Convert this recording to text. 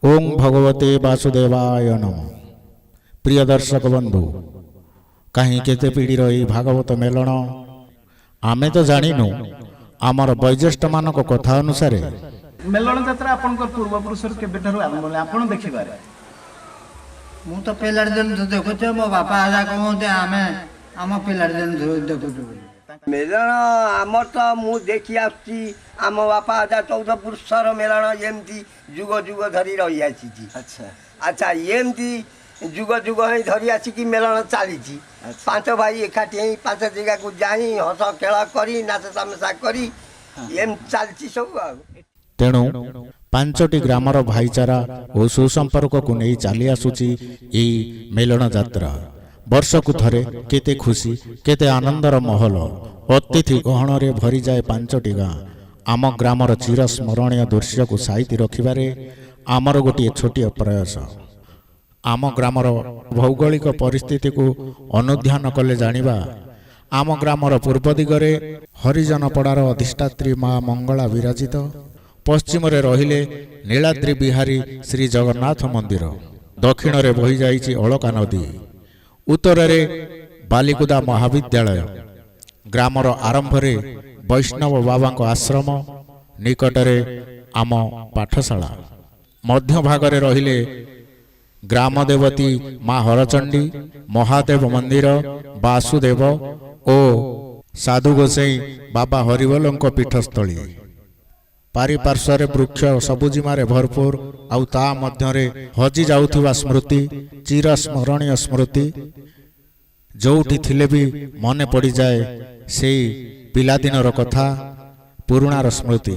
ओं भगवते वासुदेवाय नमः। प्रिय दर्शक बंधु, कहीं केते पीढ़ी रही भागवत मेलण आमे तो जानिनु। आमर वैज्येष्ठ मानक कथा अनुसार मेलण यात्रा आपन पूर्वपुरुष केबेठारु आरंभ होला आपन देखिबारे? मु तो पिलार दिन देखुचे, मो बापा आजा कहते आमे आम पिलार दिन देखुचु। मेलण आमर तो मु देखी आसी आम बापा आजा 14 पुरुषर मेलण एमती जुग जुग धरी रही आसी। अच्छा अच्छा एमती जुग जुग ही धरी आसिकी मेलण चली। पांच भाई एकाठी ही पांच जगह को जाई हस खेल करी नाच तमाशा करी एम चलती सब। तेणु पांचटी ग्रामर भाईचारा और सुसंपर्क को नहीं चली आसुची यही मेलण यात्रा। वर्षकु थरे केते खुशी केते आनंदर महल अतिथि गहन भरी जाए पांचटी गाँ। आम ग्रामर चिरस्मरणीय दृश्य को साइती रखिबारे आमर गोटे छोटिया प्रयास। आम ग्रामर भौगोलिक परिस्थिति को अनुध्यान कले जानिबा। आम ग्रामर पूर्व दिगरे हरिजनपड़ार अधिष्ठात्री माँ मंगला विराजित, पश्चिम रे रहिले नीलाद्री बिहारी श्री जगन्नाथ मंदिर, दक्षिण रे बही जाइछि अलका नदी, उत्तर रे बालिकुदा महाविद्यालय, ग्रामर आरंभ रे वैष्णव बाबा आश्रम, निकटरे आम पाठशाला, मध्य भागरे रहिले ग्राम देवती माँ हरचंडी, महादेव मंदिर, वासुदेव ओ साधु गोसाई बाबा हरिवलंक पीठस्थली। पारिपार्श्वर वृक्ष सबुजिमारे भरपूर आउ ता मध्यरे हजि जाउथिबा स्मृति, चिरस्मरणीय स्मृति जोठी थिले भी मने पड़ी जाए सेई पिलादिनर कथा, पुराणार स्मृति।